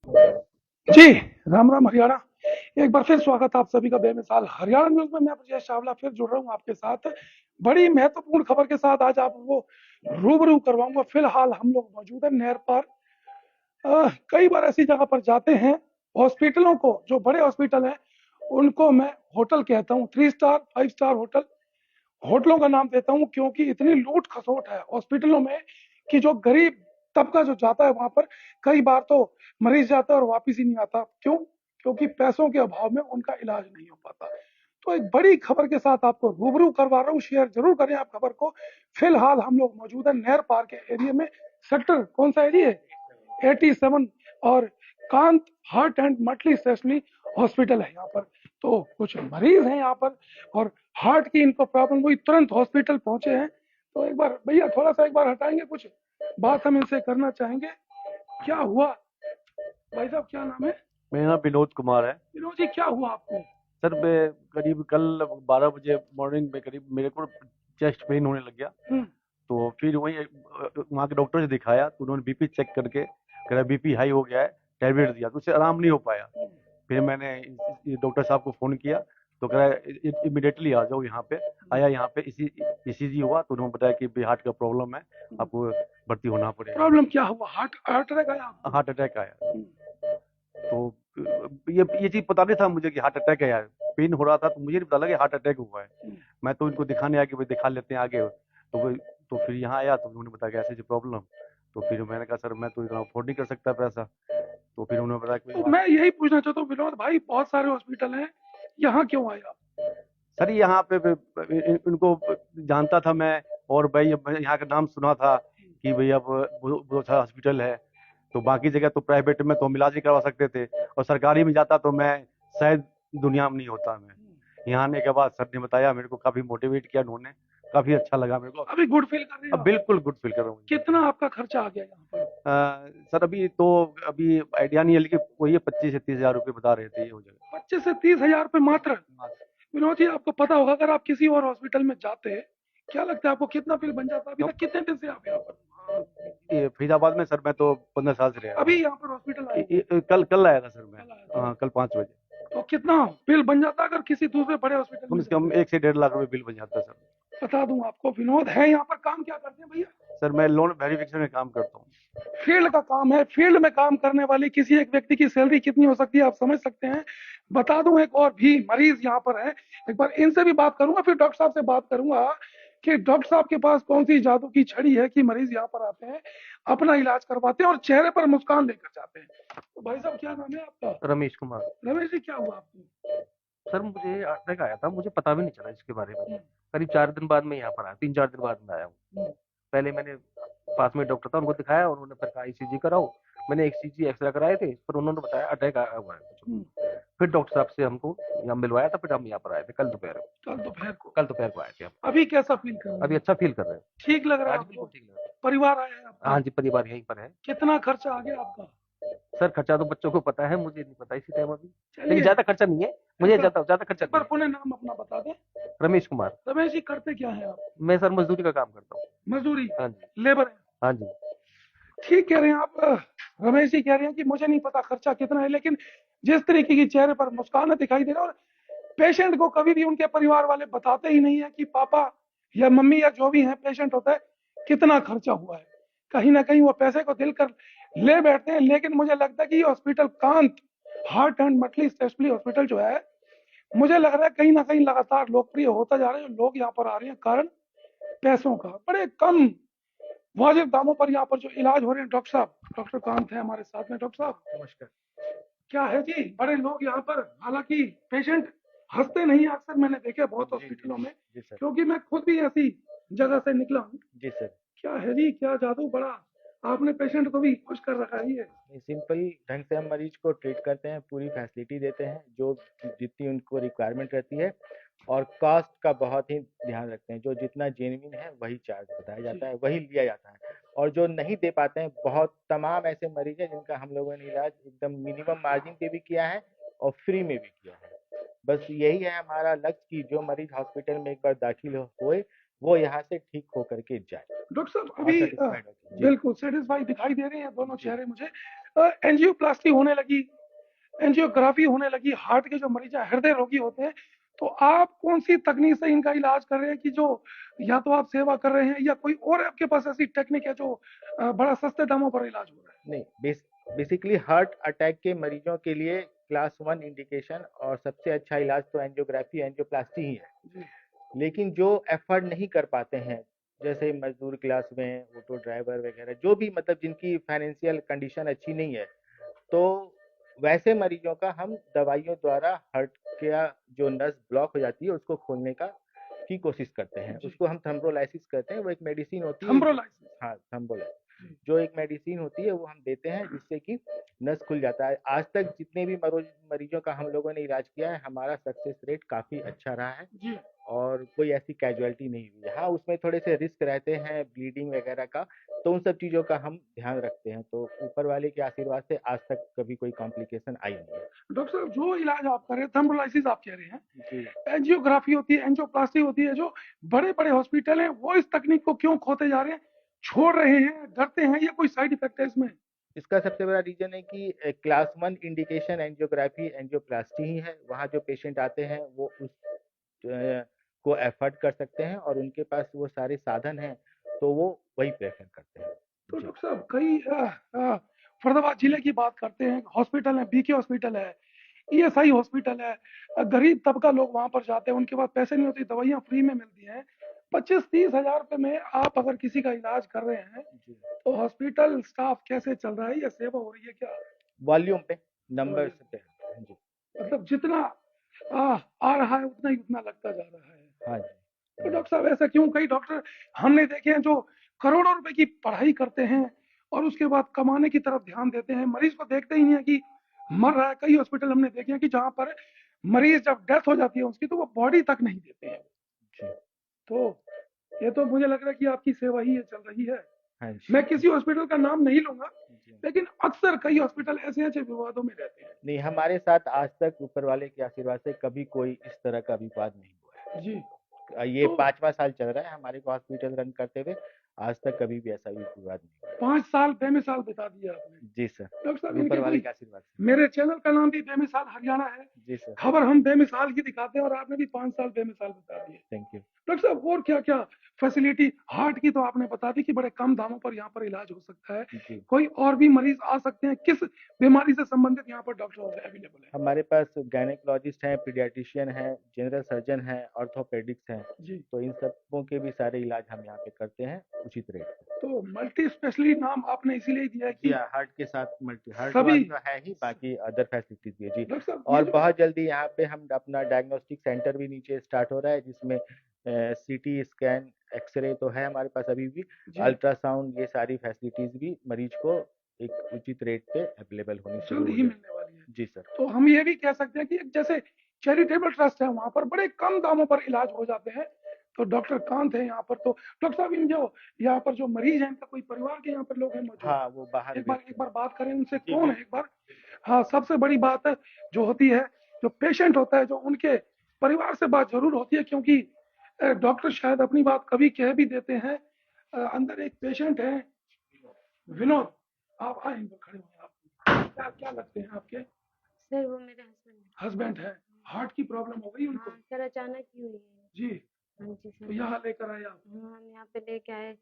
जी, राम राम हरियाणा। एक बार फिर स्वागत आप सभी का बेमिसाल हरियाणा न्यूज़ में। मैं ब्रजेश चावला फिर जुड़ रहा हूँ आपके साथ। बड़ी महत्वपूर्ण खबर के साथ आज आपको रूबरू करवाऊंगा। फिलहाल हम लोग मौजूद हैं नहर पर। कई बार ऐसी जगह पर जाते हैं, हॉस्पिटलों को, जो बड़े हॉस्पिटल हैं, उनको मैं होटल कहता हूँ, 3 स्टार 5 स्टार होटल। होटलों का नाम देता हूँ क्योंकि इतनी लूट खसोट है हॉस्पिटलों में कि जो गरीब तबका जो जाता है वहां पर, कई बार तो मरीज जाता है और वापिस ही नहीं आता। क्यों? क्योंकि पैसों के अभाव में उनका इलाज नहीं हो पाता। तो एक बड़ी खबर के साथ आपको रूबरू करवा रहा हूँ, शेयर जरूर करें आप खबर को। फिलहाल हम लोग मौजूद है नहर पार के एरिया में। सेक्टर कौन सा एरिया है? 87। और कांत हार्ट एंड मटली स्पेशली हॉस्पिटल है यहाँ पर। तो कुछ मरीज हैं यहाँ पर और हार्ट की इनको प्रॉब्लम हुई, तुरंत हॉस्पिटल पहुंचे हैं। तो एक बार भैया थोड़ा सा एक बार हटाएंगे, कुछ बात हम इनसे करना चाहेंगे। क्या हुआ भाई साहब, क्या नाम है? मेरा नाम विनोद कुमार है। विनोद जी, क्या हुआ आपको? सर मैं करीब कल 12 बजे मॉर्निंग में करीब मेरे को चेस्ट पेन होने लग गया। हम्म। तो फिर वही वहाँ के डॉक्टर से दिखाया तो उन्होंने बीपी चेक करके कह रहा बीपी हाई हो गया है, टैबलेट दिया तो उससे आराम नहीं हो पाया। फिर मैंने डॉक्टर साहब को फ़ोन किया तो कह रहा इमिडिएटली आ जाओ यहाँ पे। आया यहाँ पे इसी ईसीजी हुआ तो उन्होंने बताया कि भाई हार्ट का प्रॉब्लम है, आपको भर्ती होना पड़ेगा। प्रॉब्लम क्या हुआ? हार्ट हार्ट अटैक आया आपको? हार्ट अटैक आया। तो ये चीज पता नहीं था मुझे कि हार्ट अटैक है यार। पेन हो रहा था तो मुझे नहीं पता लगा कि हार्ट अटैक हुआ है। मैं तो इनको दिखाने आ गया, भाई दिखा लेते हैं आगे। तो फिर यहाँ आया तो उन्होंने बताया कि ऐसे प्रॉब्लम। तो फिर मैंने कहा सर मैं तो इतना अफोर्ड नहीं कर सकता पैसा। तो फिर उन्होंने बताया कि तो मैं यही पूछना चाहता हूँ विनोद भाई, बहुत सारे हॉस्पिटल हैं, यहाँ क्यों आए आप? सर यहाँ पे इनको जानता था मैं। और भाई अब मैंने यहाँ का नाम सुना था कि भाई अब बहुत अच्छा हॉस्पिटल है। तो बाकी जगह तो प्राइवेट में तो हम इलाज ही करवा सकते थे और सरकारी में जाता तो मैं शायद दुनिया में नहीं होता। मैं यहाँ आने के बाद सर ने बताया मेरे को, काफी मोटिवेट किया उन्होंने, काफी अच्छा लगा मेरे को। अभी गुड फील कर रहे अब हो? बिल्कुल गुड फील कर रहा हूँ। कितना आपका खर्चा आ गया यहाँ पर? सर अभी आइडिया नहीं है लेकिन वही 25 से 30 हजार रुपये बता रहे थे, ये हो जाएगा। 25 से 30 हजार रुपये मात्र? विनोद जी, आपको पता होगा अगर आप किसी और हॉस्पिटल में जाते, क्या लगता है आपको कितना बिल बन जाता? अभी तक कितने दिन से आप यहाँ पर? ये फरीदाबाद में सर मैं तो 15 साल से रह रहा अभी हूँ। यहाँ पर हॉस्पिटल आए थे? कल कल आया था सर मैं। कल आया था? हाँ कल 5 बजे। तो कितना बिल बन जाता अगर किसी दूसरे बड़े हॉस्पिटल कम में से कम जाते? 1 से 1.5 लाख रुपए बिल बन जाता है सर। बता दूं आपको, विनोद है यहाँ पर, काम क्या करते हैं भैया? सर मैं लोन वेरिफिकेशन में काम करता हूँ। फील्ड का काम है। फील्ड में काम करने वाली किसी एक व्यक्ति की सैलरी कितनी हो सकती है आप समझ सकते हैं? बता दूं, एक और भी मरीज यहाँ पर है, एक बार इनसे भी बात करूंगा, फिर डॉक्टर साहब से बात करूंगा कि डॉक्टर साहब के पास कौन सी जादू की छड़ी है कि मरीज यहाँ पर आते हैं, अपना इलाज करवाते हैं और चेहरे पर मुस्कान लेकर जाते हैं। तो भाई साहब, क्या नाम है आपका? रमेश कुमार। रमेश जी, क्या हुआ आपको? सर मुझे अटैक आया था, मुझे पता भी नहीं चला इसके बारे में। करीब 4 दिन बाद मैं यहाँ पर आया, 3-4 दिन बाद में आया हूँ। पहले मैंने पास में डॉक्टर था उनको दिखाया, उन्होंने फिर कहा ईसीजी कराओ। मैंने ईसीजी एक्सरे कराए थे पर उन्होंने बताया अटैक आया हुआ है कुछ। फिर डॉक्टर साहब से हमको यहाँ मिलवाया था, फिर हम यहाँ पर आए थे कल दोपहर को। कल दोपहर को? कल दोपहर को आए थे हम। अभी कैसा फील कर रहे अभी हैं? अच्छा फील कर रहे हैं। ठीक लग रहा है आज आपको? बिल्कुल ठीक लग रहा है। परिवार आया है आपका? हाँ जी, परिवार यहीं पर है। कितना खर्चा आ गया आपका? सर खर्चा तो बच्चों को पता है, मुझे नहीं पता इसी टाइम अभी। लेकिन चलिए, ज्यादा खर्चा नहीं है, मुझे ज्यादा खर्चा एक बार नहीं पुनः नाम अपना बता दें। है। रमेश कुमार। रमेश जी, करते क्या है आप? मैं सर मजदूरी का काम करता हूँ। मजदूरी? हाँ जी। लेबर है? हाँ जी। ठीक कह रहे हैं आप। रमेश जी कह रहे हैं कि मुझे नहीं पता खर्चा कितना है, लेकिन जिस तरीके की चेहरे पर मुस्कान दिखाई दे रहा है, और पेशेंट को कभी भी उनके परिवार वाले बताते ही नहीं है कि पापा या मम्मी या जो भी है पेशेंट होता है कितना खर्चा हुआ है। कहीं ना कहीं वो पैसे को दिल कर ले बैठते हैं। लेकिन मुझे लगता है कि हॉस्पिटल कांत हार्ट एंड मटली स्पेशली हॉस्पिटल जो है, मुझे लग रहा है कहीं ना कहीं लगातार लोकप्रिय होता जा रहा है। लोग यहाँ पर आ रहे हैं कारण पैसों का, बड़े कम वाजिब दामों पर यहाँ पर जो इलाज हो रहे हैं। डॉक्टर साहब, डॉक्टर कांत है हमारे साथ में। डॉक्टर साहब, नमस्कार। क्या है जी, बड़े लोग यहाँ पर, हालांकि पेशेंट हंसते नहीं हैं, अक्सर मैंने देखे बहुत जी जी हॉस्पिटलों में, जी सर। क्योंकि मैं खुद भी ऐसी जगह से निकला हूँ। जी सर। क्या है जी, क्या जादू बड़ा आपने पेशेंट को भी खुश कर रखा है ये? सिंपल ढंग से हम मरीज को ट्रीट करते हैं, पूरी फैसिलिटी देते हैं जो जितनी उनको रिक्वायरमेंट रहती है, और कॉस्ट का बहुत ही ध्यान रखते हैं। जो जितना जेन्युइन है वही चार्ज बताया जाता है, वही लिया जाता है। और जो नहीं दे पाते हैं, बहुत तमाम ऐसे मरीज हैं जिनका हम लोगों ने इलाज एकदम मिनिमम मार्जिन पे भी किया है और फ्री में भी किया है। बस यही है हमारा लक्ष्य कि जो मरीज हॉस्पिटल में एक बार दाखिल हुए वो यहाँ से ठीक होकर के जाए डॉक्टर साहब, और अभी सेटिस्फाइड हो। जी बिल्कुल सेटिस्फाई दिखाई दे रहे हैं दोनों जी चेहरे मुझे। एंजियोप्लास्टी होने लगी, एंजियोग्राफी होने लगी, हार्ट के जो मरीज हैं, हृदय रोगी होते हैं, तो आप कौन सी तकनीक से इनका इलाज कर रहे हैं कि जो या तो आप सेवा कर रहे हैं या कोई और आपके पास ऐसी टेक्निक है जो बड़ा सस्ते दामों पर इलाज हो रहा है? नहीं, बेसिकली हार्ट अटैक के मरीजों के लिए क्लास 1 इंडिकेशन और सबसे अच्छा इलाज तो एंजियोग्राफी एंजियोप्लास्टी ही है। जी, लेकिन जो एफर्ट नहीं कर पाते हैं, जैसे मजदूर क्लास में, ऑटो ड्राइवर वगैरह, जो भी मतलब जिनकी फाइनेंशियल कंडीशन अच्छी नहीं है, तो वैसे मरीजों का हम दवाइयों द्वारा हार्ट का जो नस ब्लॉक हो जाती है उसको खोलने की कोशिश करते हैं। जी। उसको हम थ्रोम्बोलाइसिस कहते हैं। वो एक मेडिसिन होती है थ्रोम्बोलाइसिस। हाँ, थ्रोम्बोलाइसिस, जी, जो एक मेडिसिन होती है वो हम देते हैं जिससे कि नस खुल जाता है। आज तक जितने भी मरीजों का हम लोगों ने इलाज किया है, हमारा सक्सेस रेट काफ़ी अच्छा रहा है जी। और कोई ऐसी कैजुअलिटी नहीं हुई है। हाँ, उसमें थोड़े से रिस्क रहते हैं ब्लीडिंग वगैरह का, तो उन सब चीज़ों का हम ध्यान रखते हैं। तो ऊपर वाले के आशीर्वाद से आज तक कभी कोई कॉम्प्लिकेशन आई नहीं है। डॉक्टर साहब, जो इलाज आप कर रहे हैं, थ्रोम्बोलाइसिस आप कह रहे हैं, जी। एंजियोग्राफी होती है, एंजियोप्लास्टी होती है, जो बड़े-बड़े हॉस्पिटल हैं, वो इस तकनीक को क्यों खोते जा रहे हैं? छोड़ रहे हैं, डरते हैं या कोई साइड इफेक्ट है इसमें? इसका सबसे बड़ा रीज़न है कि क्लास 1 इंडिकेशन एंजियोग्राफी एंजियोप्लास्टी ही है। वहाँ जो पेशेंट आते हैं वो उस को एफर्ट कर सकते हैं और उनके पास वो सारे साधन हैं, तो वो वही प्रेफ़र करते हैं। तो जी। डॉक्टर साहब, कई फरीदाबाद जिले की बात करते हैं, हॉस्पिटल है, बीके हॉस्पिटल है, ईएसआई हॉस्पिटल है, गरीब तबका लोग वहाँ पर जाते हैं, उनके पास पैसे नहीं होते, दवाइयाँ फ्री में मिलती हैं। 25-30 हज़ार रुपए में आप अगर किसी का इलाज कर रहे हैं, जी। तो हॉस्पिटल स्टाफ कैसे चल रहा है? या सेवा हो रही है क्या? वॉल्यूम पे, नंबर्स वॉल्यूम पे। हाँ जी। मतलब जितना आ रहा है उतना ही उतना लगता जा रहा है। हाँ तो जी। डॉक्टर साहब, ऐसा क्यों? कई डॉक्टर हमने देखे हैं जो करोड़ों रुपए की पढ़ाई करते हैं और उसके बाद कमाने की तरफ ध्यान देते हैं, मरीज को देखते ही नहीं है कि मर रहा है। कई हॉस्पिटल हमने देखे हैं कि जहाँ पर मरीज जब डेथ हो जाती है उसकी, तो वो बॉडी तक नहीं देते हैं। जी। तो ये तो मुझे लग रहा है कि आपकी सेवा ही ये चल रही है। हाँ जी। मैं किसी हॉस्पिटल का नाम नहीं लूंगा, जी। लेकिन अक्सर कई हॉस्पिटल ऐसे हैं जो विवादों में रहते हैं। नहीं, हमारे साथ आज तक ऊपर वाले के आशीर्वाद से कभी कोई इस तरह का विवाद नहीं हुआ है। जी। ये तो 5वां साल चल रहा है हमारे को हॉस्पिटल रन करते हुए, आज तक कभी भी ऐसा भी विवाद नहीं हुआ है। 5 साल बेमिसाल बिता दिए आपने। जी सर, डॉक्टर साहब, ऊपर इनके वाले कोई, के आशीर्वाद से। मेरे चैनल का नाम भी बेमिसाल हरियाणा है। जी सर, खबर हम बेमिसाल की दिखाते हैं और आपने भी 5 साल बेमिसाल बिता दिए। Thank you. डॉक्टर साहब, और क्या-क्या फैसिलिटी? हार्ट की तो आपने बता दी कि बड़े कम दामों पर यहाँ पर इलाज हो सकता है। जी। कोई और भी मरीज आ सकते हैं? किस बीमारी से संबंधित यहाँ पर डॉक्टर अवेलेबल है? हमारे पास गायनेकोलॉजिस्ट हैं, पीडियाट्रिशियन हैं, जनरल सर्जन हैं, ऑर्थोपेडिक्स हैं, जी। तो इन सबों के भी सारे इलाज हम यहाँ पे करते हैं उचित रेट पे। तो मल्टी स्पेशलिटी नाम आपने इसीलिए दिया है जी कि हाँ, हार्ट के साथ मल्टी हार्ट सभी। वाली तो है ही, बाकी अदर फैसिलिटीज भी है जी। डॉक्टर साहब, ये और जो बहुत जल्दी यहाँ पे हम अपना डायग्नोस्टिक सेंटर भी नीचे स्टार्ट हो रहा है, जिसमें सीटी स्कैन, एक्सरे तो है हमारे पास अभी भी, जी, अल्ट्रासाउंड, ये सारी फैसिलिटीज भी मरीज को एक उचित रेट पे अवेलेबल होनी शुरू जल्द हो ही जाए। मिलने वाली है। जी सर। तो हम ये भी कह सकते हैं कि एक जैसे चैरिटेबल ट्रस्ट है, वहाँ पर बड़े कम दामों पर इलाज हो जाते हैं। तो डॉक्टर कांत है यहाँ पर। तो डॉक्टर साहब, इन जो यहाँ पर जो मरीज हैं, इनका कोई परिवार के यहाँ पर लोग हैं मौजूद? हाँ, वो बाहर एक व्यक्त बार है। बात करें उनसे, जी कौन है बिल्कुल। एक बार? हाँ, सबसे बड़ी बात है जो होती है, जो पेशेंट होता है, जो उनके परिवार से बात जरूर होती है, क्योंकि डॉक्टर शायद अपनी बात कभी कह भी देते हैं। अंदर एक पेशेंट है, विनोद, आप आए, इधर खड़े हुए आप। क्या क्या लगते हैं आपके? सर वो मेरे हस्बैंड हस्बैंड है। हार्ट की प्रॉब्लम हो गई उनको? हाँ सर, अचानक ही हुई है। जी। हाँ जी तो सर। यहाँ लेकर आए आप? हाँ, हम यहाँ पे लेके आए।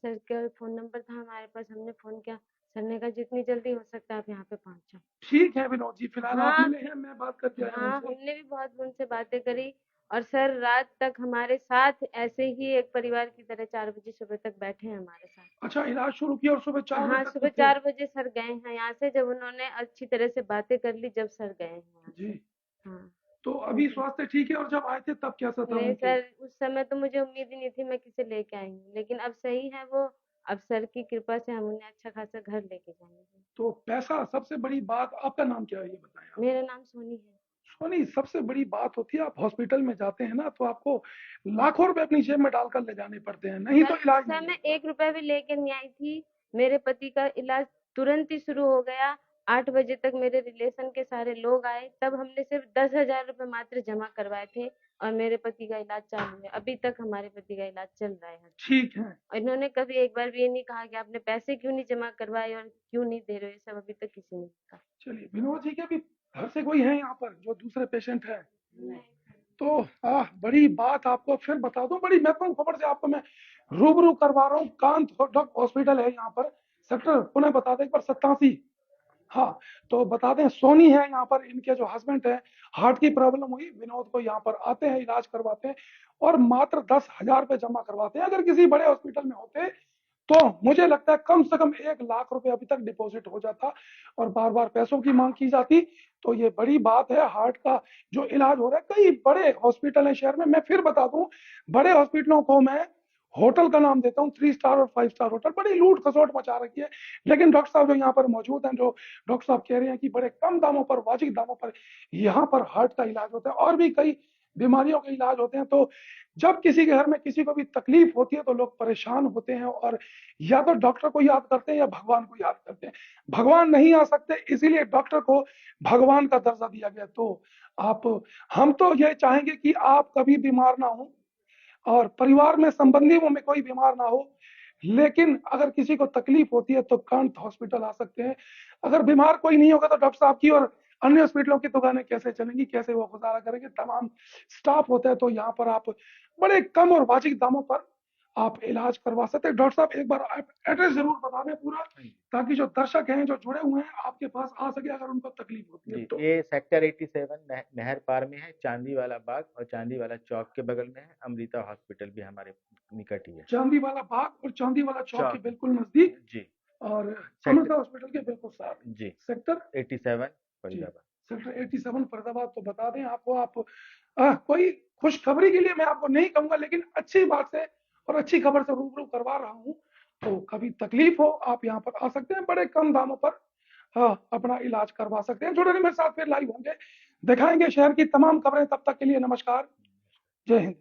सर का फ़ोन नंबर था हमारे पास, हमने फ़ोन किया। सर ने कहा जितनी जल्दी हो सकता है आप यहाँ पे पहुँच जाओ। ठीक है विनोद जी, फिलहाल आप हाँ, मिले हैं, मैं बात करके आया हूँ हाँ, उनसे। हमने भी बहुत उनसे बातें करी और सर रात तक हमारे साथ ऐसे ही एक परिवार की तरह 4 बजे सुबह तक बैठे हैं हमारे साथ। अच्छा, इलाज शुरू किया और सुबह 4 बजे हाँ, तक सुबह तो थे? 4 बजे सर गए हैं यहाँ से, जब उन्होंने अच्छी तरह से बातें कर ली, जब सर गए हैं यहाँ जी। से। हाँ। तो अभी स्वास्थ्य ठीक है? और जब आए थे तब कैसा था नहीं उनके? सर, उस समय तो मुझे उम्मीद ही नहीं थी मैं किसे लेके आई हूँ, लेकिन अब सही है वो। अब सर की कृपा से हम उन्हें अच्छा खासा घर लेके जाएंगे। तो पैसा सबसे बड़ी बात। आपका नाम क्या है, ये बताएं आप? मेरा नाम सोनी है। सोनी, सबसे बड़ी बात होती है, आप हॉस्पिटल में जाते हैं ना, तो आपको लाखों रुपए अपनी जेब में डालकर ले जाने पड़ते हैं, नहीं तो सर इलाज उस नहीं समय होता। 1 रुपया भी लेके नहीं आई थी। मेरे पति का इलाज तुरंत ही शुरू हो गया 8 बजे तक मेरे रिलेशन के सारे लोग आए, तब हमने सिर्फ 10,000 रुपए मात्र जमा करवाए थे और मेरे पति का इलाज चालू है। अभी तक हमारे पति का इलाज चल रहा है। ठीक है। और इन्होंने कभी एक बार भी ये नहीं कहा कि आपने पैसे क्यों नहीं जमा करवाए और क्यों नहीं दे रहे हो, ये सब अभी तक किसी ने नहीं कहा। चलिए, विनोद जी के भी घर से कोई है यहाँ पर जो दूसरे पेशेंट है? तो बड़ी बात आपको फिर बता दूं, बड़ी महत्वपूर्ण खबर से आपको मैं रूबरू करवा रहा हूँ। कांत हॉस्पिटल है यहाँ पर, सेक्टर पुनः बता दें एक बार 87। हाँ, तो बता दें सोनी है यहाँ पर, इनके जो हस्बैंड है, हार्ट की प्रॉब्लम हुई, विनोद को यहाँ पर आते हैं, इलाज करवाते हैं और मात्र 10,000 रुपए जमा करवाते हैं। अगर किसी बड़े हॉस्पिटल में होते तो मुझे लगता है कम से कम 1 लाख रुपए अभी तक डिपॉजिट हो जाता और बार बार पैसों की मांग की जाती। तो ये बड़ी बात है, हार्ट का जो इलाज हो रहा है, कई बड़े हॉस्पिटल है शहर में। मैं फिर बता दूं, बड़े हॉस्पिटलों को मैं होटल का नाम देता हूँ, 3 स्टार और 5 स्टार होटल, बड़ी लूट खसोट मचा रखी है। लेकिन डॉक्टर साहब जो यहाँ पर मौजूद हैं, जो डॉक्टर साहब कह रहे हैं कि बड़े कम दामों पर, वाजिब दामों पर यहाँ पर हार्ट का इलाज होता है और भी कई बीमारियों के इलाज होते हैं। तो जब किसी के घर में किसी को भी तकलीफ होती है तो लोग परेशान होते हैं और या तो डॉक्टर को याद करते हैं या भगवान को याद करते हैं। भगवान नहीं आ सकते, इसीलिए डॉक्टर को भगवान का दर्जा दिया गया। तो हम तो ये चाहेंगे कि आप कभी बीमार ना हो और परिवार में संबंधियों में कोई बीमार ना हो, लेकिन अगर किसी को तकलीफ होती है तो कांत हॉस्पिटल आ सकते हैं। अगर बीमार कोई नहीं होगा तो डॉक्टर साहब की और अन्य हॉस्पिटलों की दुकानें कैसे चलेंगी, कैसे वो गुजारा करेंगे? तमाम स्टाफ होता है। तो यहाँ पर आप बड़े कम और वाजिब दामों पर आप इलाज करवा सकते हैं। डॉक्टर साहब एक बार आप एड्रेस जरूर बता दें पूरा, ताकि जो दर्शक हैं जो जुड़े हुए हैं आपके पास आ सके अगर उनको तकलीफ होती है तो। ये सेक्टर 87 नहर पार में है, चांदी वाला बाग और चांदी वाला चौक के बगल में है। अमृता हॉस्पिटल भी हमारे निकट ही है। चांदी वाला बाग और चांदी वाला चौक के बिल्कुल नजदीक जी, और अमृता हॉस्पिटल के बिल्कुल साथ जी, सेक्टर 87 फरीदाबाद। सेक्टर 87 फरीदाबाद। तो बता दें आपको, आप कोई खुशखबरी के लिए मैं आपको नहीं कहूंगा, लेकिन अच्छी बात से और अच्छी खबर से रूबरू करवा रहा हूं। तो कभी तकलीफ हो आप यहाँ पर आ सकते हैं, बड़े कम दामों पर अपना इलाज करवा सकते हैं। जुड़े रहिए मेरे साथ, फिर लाइव होंगे, दिखाएंगे शहर की तमाम खबरें। तब तक के लिए नमस्कार, जय हिंद।